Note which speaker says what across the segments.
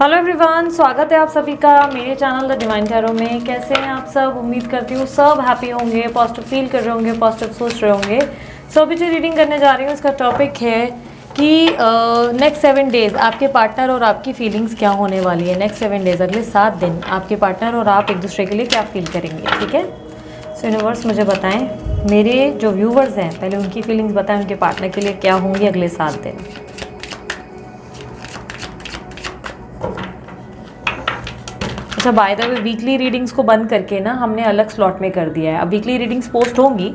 Speaker 1: Hello everyone, स्वागत है आप सभी का मेरे चैनल द डिवाइन टैरो में। कैसे हैं आप सब? उम्मीद करती हूँ सब हैप्पी होंगे, पॉजिटिव फील कर रहे होंगे, पॉजिटिव सोच रहे होंगे। सो अभी जो रीडिंग करने जा रही हूँ उसका टॉपिक है कि नेक्स्ट 7 डेज़ आपके पार्टनर और आपकी फीलिंग्स क्या होने वाली है। नेक्स्ट 7 डेज़, अगले 7 दिन आपके पार्टनर और आप एक दूसरे के लिए क्या फील करेंगे। ठीक है, सो यूनिवर्स मुझे बताएं, मेरे जो व्यूवर्स हैं पहले उनकी फीलिंग्स बताएं, उनके पार्टनर के लिए क्या होंगी अगले 7 दिन। अच्छा, by the way weekly readings को बंद करके ना हमने अलग स्लॉट में कर दिया है। अब वीकली रीडिंग्स पोस्ट होंगी,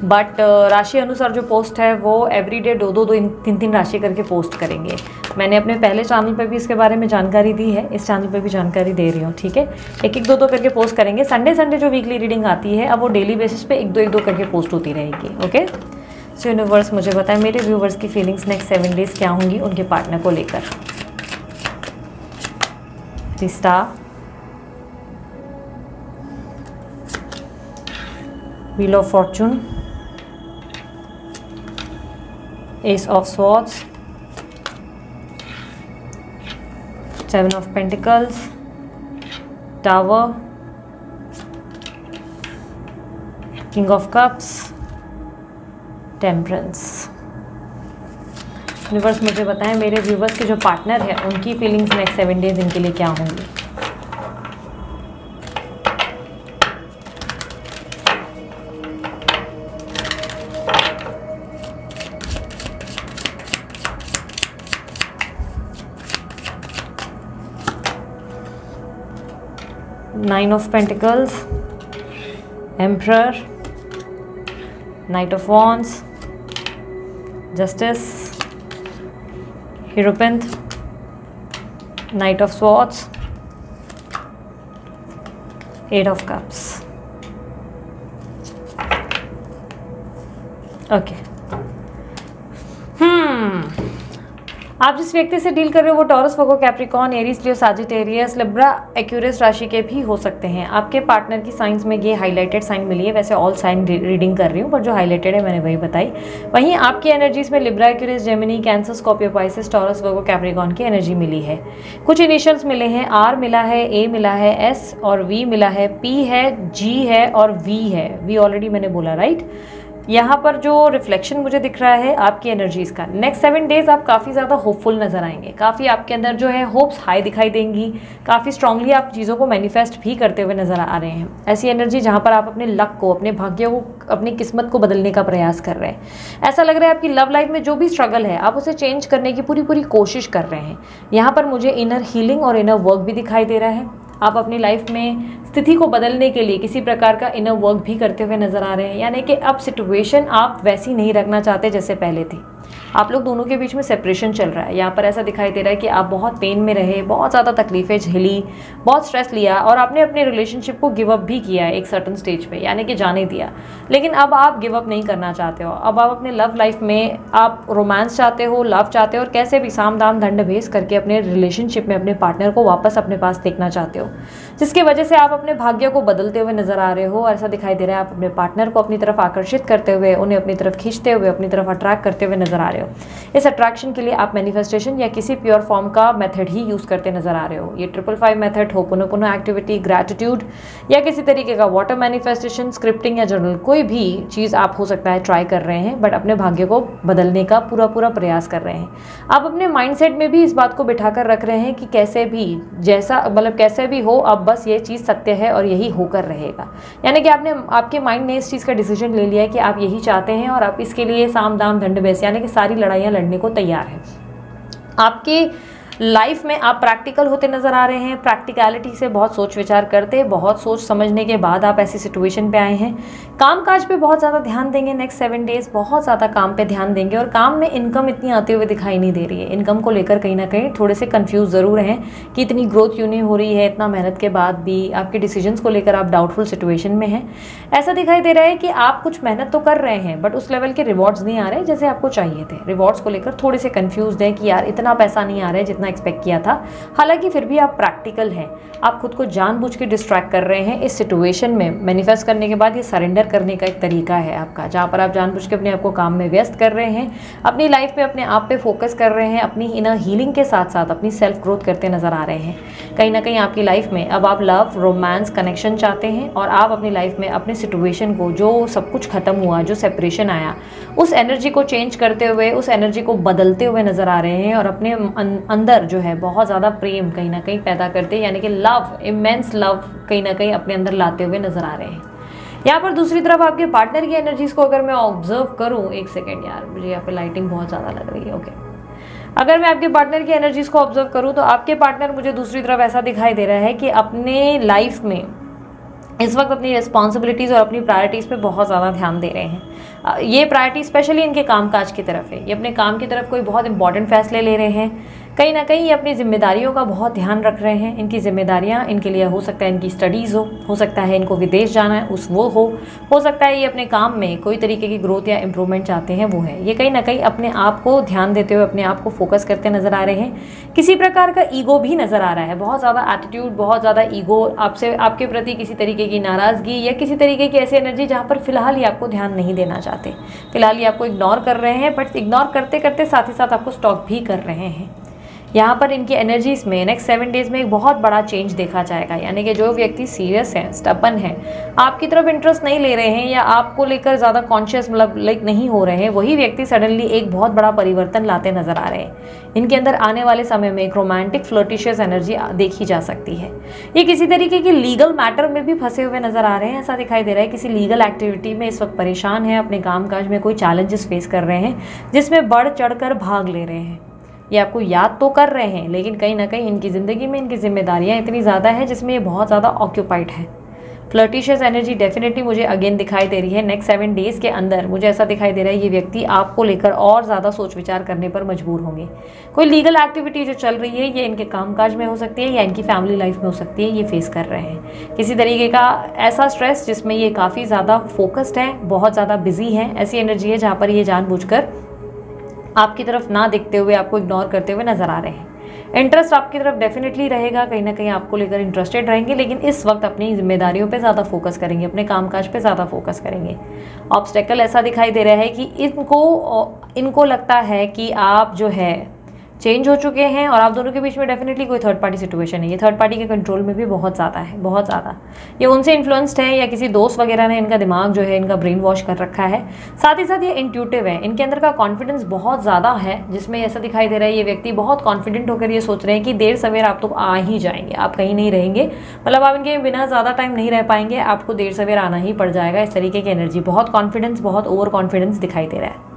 Speaker 1: बट राशि अनुसार जो पोस्ट है वो एवरीडे 2-2, 3-3 राशि करके पोस्ट करेंगे। मैंने अपने पहले चैनल पे भी इसके बारे में जानकारी दी है, इस चैनल पे भी जानकारी दे रही हूँ। ठीक है, 1-1, 2-2 करके पोस्ट करेंगे। संडे जो वीकली रीडिंग आती है अब वो डेली बेसिस पे 1-2 करके पोस्ट होती रहेगी। ओके, सो यूनिवर्स मुझे बताएं मेरे व्यूवर्स की फीलिंग्स नेक्स्ट 7 डेज़ क्या होंगी उनके पार्टनर को लेकर। Star, Wheel of Fortune, Ace of Swords, 7 of Pentacles, Tower, King of Cups, Temperance। Universe मुझे बताएं मेरे व्यूवर्स के जो पार्टनर है उनकी फीलिंग्स नेक्स्ट 7 डेज इनके लिए क्या होंगी। Nine of Pentacles, Emperor, Knight of Wands, Justice, Hierophant, Knight of Swords, 8 of Cups। Okay, आप जिस व्यक्ति से डील कर रहे हो वो टॉरस, वर्गो, कैप्रिकॉर्न, एरीज, लियो, सजिटेरियस, लिब्रा, एक्यूरियस राशि के भी हो सकते हैं। आपके पार्टनर की साइंस में ये हाईलाइटेड साइन मिली है। वैसे ऑल साइन रीडिंग कर रही हूँ, पर जो हाईलाइटेड है मैंने वही बताई। वहीं आपकी एनर्जीज में Libra, Aquarius, Gemini, Cancer, Scorpio, Pisces, Taurus, Virgo, Capricorn की एनर्जी मिली है। कुछ इनिशियल्स मिले हैं, आर मिला है, ए मिला है, एस और वी मिला है, पी है, जी है और वी है। वी ऑलरेडी मैंने बोला, राइट। यहाँ पर जो रिफ्लेक्शन मुझे दिख रहा है आपकी एनर्जीज़ का, नेक्स्ट 7 डेज़ आप काफ़ी ज़्यादा होपफुल नज़र आएंगे। काफ़ी आपके अंदर जो है होप्स हाई दिखाई देंगी। काफ़ी स्ट्रांगली आप चीज़ों को मैनिफेस्ट भी करते हुए नज़र आ रहे हैं। ऐसी एनर्जी जहाँ पर आप अपने लक को, अपने भाग्य को, अपनी किस्मत को बदलने का प्रयास कर रहे हैं। ऐसा लग रहा है आपकी लव लाइफ में जो भी स्ट्रगल है आप उसे चेंज करने की पूरी कोशिश कर रहे हैं। यहाँ पर मुझे इनर हीलिंग और इनर वर्क भी दिखाई दे रहा है। आप अपनी लाइफ में स्थिति को बदलने के लिए किसी प्रकार का इनर वर्क भी करते हुए नजर आ रहे हैं। यानी कि अब सिचुएशन आप वैसी नहीं रखना चाहते जैसे पहले थी। आप लोग दोनों के बीच में सेपरेशन चल रहा है। यहाँ पर ऐसा दिखाई दे रहा है कि आप बहुत पेन में रहे, बहुत ज़्यादा तकलीफ़ें झेली, बहुत स्ट्रेस लिया और आपने अपने रिलेशनशिप को गिव अप भी किया है एक सर्टन स्टेज पे, यानी कि जाने दिया। लेकिन अब आप गिव अप नहीं करना चाहते हो। अब आप अपने लव लाइफ में आप रोमांस चाहते हो, लव चाहते हो और कैसे भी साम दाम दंड भेज करके अपने रिलेशनशिप में अपने पार्टनर को वापस अपने पास देखना चाहते हो, जिसकी वजह से आप अपने भाग्य को बदलते हुए नजर आ रहे हो। ऐसा दिखाई दे रहा है आप अपने पार्टनर को अपनी तरफ आकर्षित करते हुए, उन्हें अपनी तरफ खींचते हुए, अपनी तरफ अट्रैक्ट करते हुए नजर आ रहे हो। इस अट्रैक्शन के लिए आप मैनिफेस्टेशन या किसी प्योर फॉर्म का मेथड ही यूज़ करते नजर आ रहे हो। ये 555 मेथड, होपोनोपोनो एक्टिविटी, ग्रैटिट्यूड या किसी तरीके का वाटर मैनिफेस्टेशन, स्क्रिप्टिंग या जर्नल, कोई भी चीज़ आप हो सकता है ट्राई कर रहे हैं, बट अपने भाग्य को बदलने का पूरा प्रयास कर रहे हैं। आप अपने माइंडसेट में भी इस बात को बिठा कर रख रहे हैं कि कैसे भी, जैसा मतलब कैसे भी हो, अब बस ये चीज़ सत्य है और यही होकर रहेगा। यानी कि आपके माइंड ने इस चीज़ का डिसीजन ले लिया है कि आप यही चाहते हैं और आप इसके लिए साम दाम दंड भेद यानी कि सारी लड़ाइयाँ लड़ने को तैयार है। आपकी लाइफ में आप प्रैक्टिकल होते नजर आ रहे हैं। प्रैक्टिकलिटी से बहुत सोच विचार करते, बहुत सोच समझने के बाद आप ऐसी सिचुएशन पे आए हैं। कामकाज पे बहुत ज़्यादा ध्यान देंगे नेक्स्ट 7 डेज, बहुत ज़्यादा काम पे ध्यान देंगे और काम में इनकम इतनी आते हुए दिखाई नहीं दे रही है। इनकम को लेकर कहीं ना कहीं थोड़े से कंफ्यूज ज़रूर हैं कि इतनी ग्रोथ क्यों नहीं हो रही है। इतना मेहनत के बाद भी आपके डिसीजंस को लेकर आप डाउटफुल सिचुएशन में हैं। ऐसा दिखाई दे रहा है कि आप कुछ मेहनत तो कर रहे हैं बट उस लेवल के रिवॉर्ड्स नहीं आ रहे जैसे आपको चाहिए थे। रिवॉर्ड्स को लेकर थोड़े से कंफ्यूज हैं कि यार इतना पैसा नहीं आ रहा है जितना एक्सपेक्ट किया था। हालांकि फिर भी आप प्रैक्टिकल हैं, आप खुद को जानबूझ के डिस्ट्रैक्ट कर रहे हैं इस सिचुएशन में। मैनिफेस्ट करने के बाद ये सरेंडर करने का एक तरीका है आपका, जहाँ पर आप जानबूझ के अपने आप को काम में व्यस्त कर रहे हैं, अपनी लाइफ में अपने आप पे फोकस कर रहे हैं, अपनी इनर हीलिंग के साथ साथ अपनी सेल्फ ग्रोथ करते नजर आ रहे हैं। कहीं ना कहीं आपकी लाइफ में अब आप लव, रोमांस, कनेक्शन चाहते हैं और आप अपनी लाइफ में अपने सिचुएशन को, जो सब कुछ खत्म हुआ, जो सेपरेशन आया, उस एनर्जी को चेंज करते हुए, उस एनर्जी को बदलते हुए नजर आ रहे हैं और अपने अंदर जो है बहुत ज़्यादा प्रेम कहीं ना कहीं पैदा करते, यानी कि लव, इमेंस लव कहीं ना कहीं अपने अंदर लाते हुए नजर आ रहे हैं। यहाँ पर दूसरी तरफ आपके पार्टनर की एनर्जीज को अगर मैं ऑब्जर्व करूँ, एक सेकेंड यार, मुझे यहाँ पे लाइटिंग बहुत ज़्यादा लग रही है। ओके, अगर मैं आपके पार्टनर की एनर्जीज को ऑब्जर्व करूँ तो आपके पार्टनर मुझे दूसरी तरफ ऐसा दिखाई दे रहा है कि अपने लाइफ में इस वक्त अपनी रिस्पॉन्सिबिलिटीज़ और अपनी प्रायोरिटीज़ पे बहुत ज़्यादा ध्यान दे रहे हैं। ये प्रायोरिटी स्पेशली इनके कामकाज की तरफ है, ये अपने काम की तरफ कोई बहुत इंपॉर्टेंट फैसले ले रहे हैं। कहीं ना कहीं ये अपनी जिम्मेदारियों का बहुत ध्यान रख रहे हैं। इनकी जिम्मेदारियां इनके लिए हो सकता है इनकी स्टडीज़ हो सकता है इनको विदेश जाना है वो हो सकता है ये अपने काम में कोई तरीके की ग्रोथ या इंप्रूवमेंट चाहते हैं, वो है। ये कहीं ना कहीं अपने आप को ध्यान देते हुए, अपने आप को फोकस करते नज़र आ रहे हैं। किसी प्रकार का ईगो भी नज़र आ रहा है, बहुत ज़्यादा एटीट्यूड, बहुत ज़्यादा ईगो, आपसे, आपके प्रति किसी तरीके की नाराज़गी या किसी तरीके की ऐसी एनर्जी जहाँ पर फिलहाल ये आपको ध्यान नहीं देना चाहते, फिलहाल ये आपको इग्नोर कर रहे हैं। बट इग्नोर करते करते साथ ही साथ आपको स्टॉक भी कर रहे हैं। यहाँ पर इनकी एनर्जीज में नेक्स्ट 7 डेज में एक बहुत बड़ा चेंज देखा जाएगा, यानी कि जो व्यक्ति सीरियस हैं, स्टबन हैं, आपकी तरफ इंटरेस्ट नहीं ले रहे हैं या आपको लेकर ज़्यादा कॉन्शियस मतलब नहीं हो रहे हैं, वही व्यक्ति सडनली एक बहुत बड़ा परिवर्तन लाते नजर आ रहे हैं। इनके अंदर आने वाले समय में एक रोमांटिक फ्लर्टिशियस एनर्जी देखी जा सकती है। ये किसी तरीके की लीगल मैटर में भी फंसे हुए नजर आ रहे हैं, ऐसा दिखाई दे रहा है किसी लीगल एक्टिविटी में इस वक्त परेशान है, अपने कामकाज में कोई चैलेंजेस फेस कर रहे हैं जिसमें बढ़ चढ़ कर भाग ले रहे हैं। ये आपको याद तो कर रहे हैं, लेकिन कहीं ना कहीं इनकी ज़िंदगी में इनकी जिम्मेदारियां इतनी ज़्यादा है जिसमें ये बहुत ज़्यादा ऑक्यूपाइड है। फ्लर्टिशियस एनर्जी डेफिनेटली मुझे अगेन दिखाई दे रही है। नेक्स्ट 7 डेज़ के अंदर मुझे ऐसा दिखाई दे रहा है ये व्यक्ति आपको लेकर और ज़्यादा सोच विचार करने पर मजबूर होंगे। कोई लीगल एक्टिविटी जो चल रही है ये इनके कामकाज में हो सकती है या इनकी फैमिली लाइफ में हो सकती है, ये फेस कर रहे हैं किसी तरीके का ऐसा स्ट्रेस जिसमें ये काफ़ी ज़्यादा फोकस्ड है, बहुत ज़्यादा बिजी हैं। ऐसी एनर्जी है जहाँ पर ये जानबूझकर आपकी तरफ ना देखते हुए आपको इग्नोर करते हुए नजर आ रहे हैं। इंटरेस्ट आपकी तरफ डेफिनेटली रहेगा, कहीं ना कहीं आपको लेकर इंटरेस्टेड रहेंगे, लेकिन इस वक्त अपनी जिम्मेदारियों पे ज़्यादा फोकस करेंगे, अपने कामकाज पे ज़्यादा फोकस करेंगे। ऑब्स्टेकल ऐसा दिखाई दे रहा है कि इनको लगता है कि आप जो है चेंज हो चुके हैं और आप दोनों के बीच में डेफिनेटली कोई थर्ड पार्टी सिचुएशन है। ये थर्ड पार्टी के कंट्रोल में भी बहुत ज़्यादा है, बहुत ज़्यादा। ये उनसे इन्फ्लुएंस्ड है या किसी दोस्त वगैरह ने इनका दिमाग जो है इनका ब्रेन वॉश कर रखा है। साथ ही साथ ये इंट्यूटिव है, इनके अंदर का कॉन्फिडेंस बहुत ज़्यादा है, जिसमें ऐसा दिखाई दे रहा है ये व्यक्ति बहुत कॉन्फिडेंट होकर ये सोच रहे हैं कि देर सवेर आप तो आ ही जाएंगे, आप कहीं नहीं रहेंगे, मतलब आप इनके बिना ज़्यादा टाइम नहीं रह पाएंगे, आपको देर सवेर आना ही पड़ जाएगा। इस तरीके की एनर्जी, बहुत कॉन्फिडेंस, बहुत ओवर कॉन्फिडेंस दिखाई दे रहा है।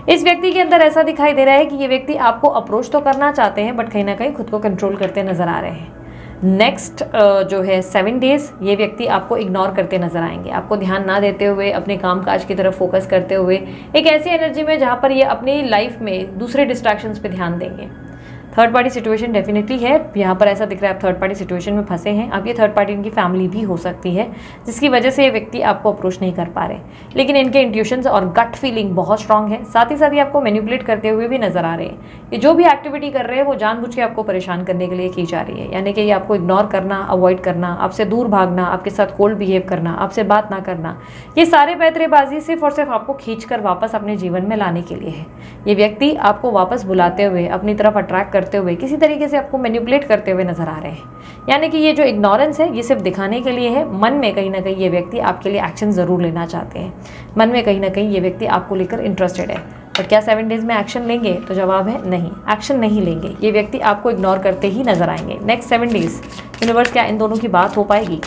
Speaker 1: इस व्यक्ति के अंदर ऐसा दिखाई दे रहा है कि ये व्यक्ति आपको अप्रोच तो करना चाहते हैं बट कहीं ना कहीं खुद को कंट्रोल करते नजर आ रहे हैं। नेक्स्ट जो है 7 डेज ये व्यक्ति आपको इग्नोर करते नजर आएंगे, आपको ध्यान ना देते हुए अपने कामकाज की तरफ फोकस करते हुए एक ऐसी एनर्जी में जहाँ पर ये अपनी लाइफ में दूसरे डिस्ट्रैक्शंस पे ध्यान देंगे। थर्ड पार्टी सिचुएशन डेफिनेटली है, यहाँ पर ऐसा दिख रहा है आप थर्ड पार्टी सिचुएशन में फंसे हैं। अब ये थर्ड पार्टी इनकी फैमिली भी हो सकती है जिसकी वजह से ये व्यक्ति आपको अप्रोच नहीं कर पा रहे, लेकिन इनके इंट्यूशंस और गट फीलिंग बहुत स्ट्रांग है। साथ ही साथ ये आपको मैनिपुलेट करते हुए भी नजर आ रहे हैं। ये जो भी एक्टिविटी कर रहे हैं वो जानबूझ के आपको परेशान करने के लिए की जा रही है, यानी कि ये आपको इग्नोर करना, अवॉइड करना, आपसे दूर भागना, आपके साथ कोल्ड बिहेव करना, आपसे बात ना करना, ये सारे पैतरेबाजी सिर्फ और सिर्फ आपको खींचकर वापस अपने जीवन में लाने के लिए है। ये व्यक्ति आपको वापस बुलाते हुए, अपनी तरफ अट्रैक्ट करते हुए, किसी तरीके से आपको मैनिपुलेट करते हुए नजर आ रहे हैं। यानी कि ये जो इग्नोरेंस है ये सिर्फ दिखाने के लिए है, मन में कहीं ना कहीं ये व्यक्ति आपके लिए एक्शन जरूर लेना चाहते हैं, मन में कहीं ना कहीं ये व्यक्ति आपको लेकर इंटरेस्टेड है। पर क्या 7 डेज में एक्शन लेंगे? तो जवाब है नहीं, एक्शन नहीं लेंगे। ये व्यक्ति आपको इग्नोर करते ही नजर आएंगे। नेक्स्ट 7 डेज यूनिवर्स, क्या इन दोनों की बात हो पाएगी?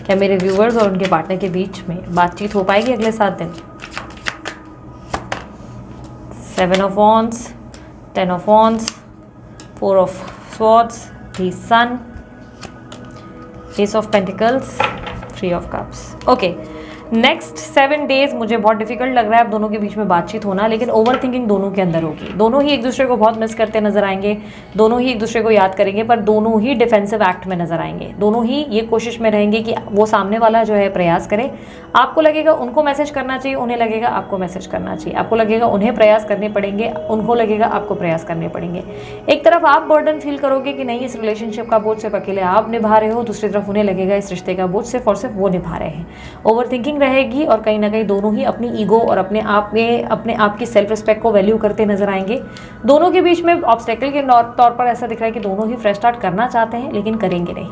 Speaker 1: क्या मेरे व्यूअर्स और उनके पार्टनर के बीच में बातचीत हो पाएगी अगले 7 दिन? 7 of Wands, 10 of Wands, 4 of Swords, the Sun, Ace of Pentacles, 3 of Cups. Okay, next 7 days मुझे बहुत डिफिकल्ट लग रहा है आप दोनों के बीच में बातचीत होना, लेकिन ओवर थिंकिंग दोनों के अंदर होगी। दोनों ही एक दूसरे को बहुत मिस करते नजर आएंगे, दोनों ही एक दूसरे को याद करेंगे, पर दोनों ही डिफेंसिव एक्ट में नजर आएंगे। दोनों ही ये कोशिश में रहेंगे कि वो सामने वाला जो है प्रयास करे। आपको लगेगा उनको मैसेज करना चाहिए, उन्हें लगेगा आपको मैसेज करना चाहिए। आपको लगेगा उन्हें प्रयास करने पड़ेंगे, उनको लगेगा आपको प्रयास करने पड़ेंगे। एक तरफ आप बर्डन फील करोगे कि नहीं, इस रिलेशनशिप का बोझ सिर्फ अकेले आप निभा रहे हो, दूसरी तरफ उन्हें लगेगा इस रिश्ते का बोझ सिर्फ और सिर्फ वो निभा रहे हैं। ओवर थिंकिंग रहेगी और कहीं ना कहीं दोनों ही अपनी ईगो और अपने आप की सेल्फ रिस्पेक्ट को वैल्यू करते नजर आएंगे। दोनों के बीच में ऑब्स्टेकल के तौर पर ऐसा दिख रहा है कि दोनों ही फ्रेश स्टार्ट करना चाहते हैं लेकिन करेंगे नहीं।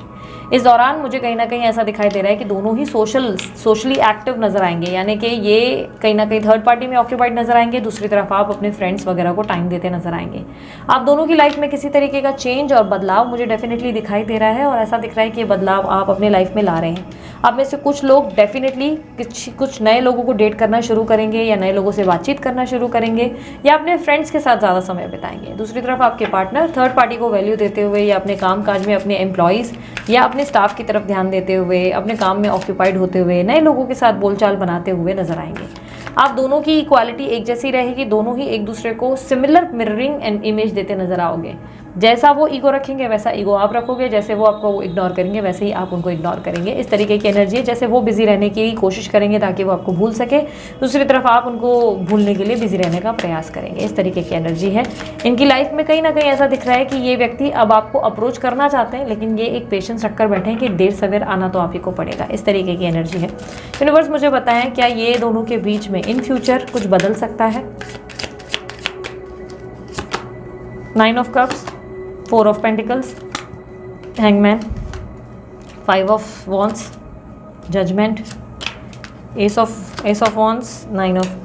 Speaker 1: इस दौरान मुझे कहीं ना कहीं ऐसा दिखाई दे रहा है कि दोनों ही सोशली एक्टिव नजर आएंगे, यानी कि ये कहीं ना कहीं थर्ड पार्टी में ऑक्यूपाइड नजर आएंगे, दूसरी तरफ आप अपने फ्रेंड्स वगैरह को टाइम देते नजर आएंगे। आप दोनों की लाइफ में किसी तरीके का चेंज और बदलाव मुझे डेफिनेटली दिखाई दे रहा है और ऐसा दिख रहा है कि ये बदलाव आप अपने लाइफ में ला रहे हैं। आप में से कुछ लोग डेफिनेटली कुछ नए लोगों को डेट करना शुरू करेंगे या नए लोगों से बातचीत करना शुरू करेंगे या अपने फ्रेंड्स के साथ ज़्यादा समय बिताएंगे। दूसरी तरफ आपके पार्टनर थर्ड पार्टी को वैल्यू देते हुए या अपने काम काज में अपने एम्प्लॉयज़ या अपने स्टाफ की तरफ ध्यान देते हुए, अपने काम में ऑक्यूपाइड होते हुए, नए लोगों के साथ बोलचाल बनाते हुए नजर आएंगे। आप दोनों की क्वालिटी एक जैसी रहेगी, दोनों ही एक दूसरे को सिमिलर मिररिंग एंड इमेज देते नजर आओगे। जैसा वो ईगो रखेंगे वैसा ईगो आप रखोगे, जैसे वो आपको इग्नोर करेंगे वैसे ही आप उनको इग्नोर करेंगे। इस तरीके की एनर्जी है, जैसे वो बिजी रहने की कोशिश करेंगे ताकि वो आपको भूल सके, दूसरी तरफ आप उनको भूलने के लिए बिजी रहने का प्रयास करेंगे। इस तरीके की एनर्जी है इनकी लाइफ में। कहीं ना कहीं ऐसा दिख रहा है कि ये व्यक्ति अब आपको अप्रोच करना चाहते हैं, लेकिन ये एक पेशेंस रखकर बैठे हैं कि देर सवेर आना तो आप ही को पड़ेगा। इस तरीके की एनर्जी है। यूनिवर्स मुझे बताएं क्या ये दोनों के बीच में इन फ्यूचर कुछ बदल सकता है? 9 of cups, 4 of pentacles, hangman, 5 of wands, judgement, ace of wands, 9 of.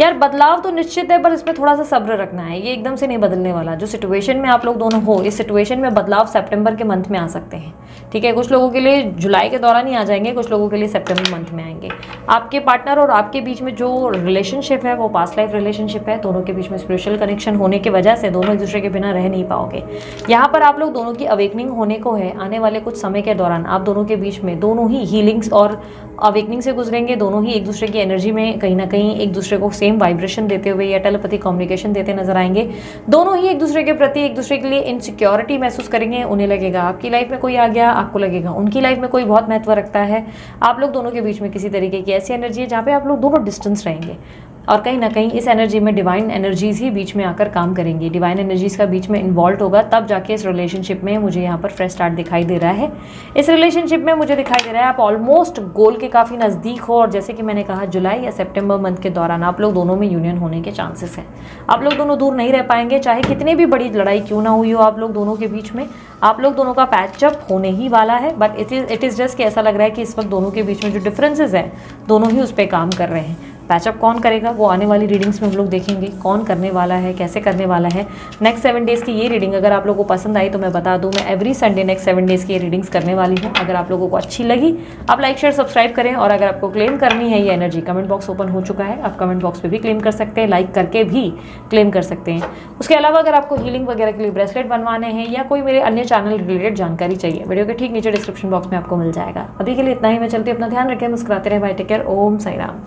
Speaker 1: यार बदलाव तो निश्चित है, पर इसमें थोड़ा सा सब्र रखना है। ये एकदम से नहीं बदलने वाला। जो सिचुएशन में आप लोग दोनों हो, इस सिचुएशन में बदलाव सितंबर के मंथ में आ सकते हैं। ठीक है, कुछ लोगों के लिए जुलाई के दौरान ही आ जाएंगे, कुछ लोगों के लिए सितंबर मंथ में आएंगे। आपके पार्टनर और आपके बीच में जो रिलेशनशिप है वो पास्ट लाइफ रिलेशनशिप है। दोनों के बीच में स्पिरिचुअल कनेक्शन होने की वजह से दोनों एक दूसरे के बिना रह नहीं पाओगे। यहाँ पर आप लोग दोनों की अवेकनिंग होने को है। आने वाले कुछ समय के दौरान आप दोनों के बीच में दोनों ही हीलिंग्स और अवेकनिंग से गुजरेंगे। दोनों ही एक दूसरे की एनर्जी में कहीं ना कहीं एक दूसरे को सेम वाइब्रेशन देते हुए या टेलीपैथी कम्युनिकेशन देते नजर आएंगे। दोनों ही एक दूसरे के प्रति एक दूसरे के लिए इनसिक्योरिटी महसूस करेंगे। उन्हें लगेगा आपकी लाइफ में कोई आ गया, आपको लगेगा उनकी लाइफ में कोई बहुत महत्व रखता है। आप लोग दोनों के बीच में किसी तरीके की ऐसी एनर्जी है जहाँ पे आप लोग दोनों डिस्टेंस रहेंगे और कहीं ना कहीं इस एनर्जी में डिवाइन एनर्जीज ही बीच में आकर काम करेंगी। डिवाइन एनर्जीज का बीच में इन्वॉल्व होगा, तब जाके इस रिलेशनशिप में मुझे यहाँ पर फ्रेश स्टार्ट दिखाई दे रहा है। इस रिलेशनशिप में मुझे दिखाई दे रहा है आप ऑलमोस्ट गोल के काफ़ी नज़दीक हो और जैसे कि मैंने कहा जुलाई या सितंबर मंथ के दौरान आप लोग दोनों में यूनियन होने के चांसेस हैं। आप लोग दोनों दूर नहीं रह पाएंगे, चाहे कितनी भी बड़ी लड़ाई क्यों ना हुई हो आप लोग दोनों के बीच में। आप लोग दोनों का पैचअप होने ही वाला है, बट इट इज़ जस्ट कि ऐसा लग रहा है कि इस वक्त दोनों के बीच में जो डिफरेंसेस हैं दोनों ही उस पर काम कर रहे हैं। पैचअप कौन करेगा वो आने वाली रीडिंग्स में हम लोग देखेंगे, कौन करने वाला है, कैसे करने वाला है। नेक्स्ट 7 डेज़ की ये रीडिंग अगर आप लोगों को पसंद आई तो मैं बता दूं, मैं एवरी संडे नेक्स्ट 7 डेज़ की ये रीडिंग्स करने वाली हूँ। अगर आप लोगों को अच्छी लगी आप लाइक शेयर सब्सक्राइब करें, और अगर आपको क्लेम करनी है ये एनर्जी, कमेंट बॉक्स ओपन हो चुका है, आप कमेंट बॉक्स पर भी क्लेम कर सकते हैं, लाइक करके भी क्लेम कर सकते हैं। उसके अलावा अगर आपको हीलिंग वगैरह के लिए ब्रेसलेट बनवाने हैं या कोई मेरे अन्य चैनल रिलेटेड जानकारी चाहिए, वीडियो के ठीक नीचे डिस्क्रिप्शन बॉक्स में आपको मिल जाएगा। अभी के लिए इतना ही, मैं चलती हूँ, अपना ध्यान रखें, मुस्कुराते रहे, बाय, टेक केयर, ओम साई राम।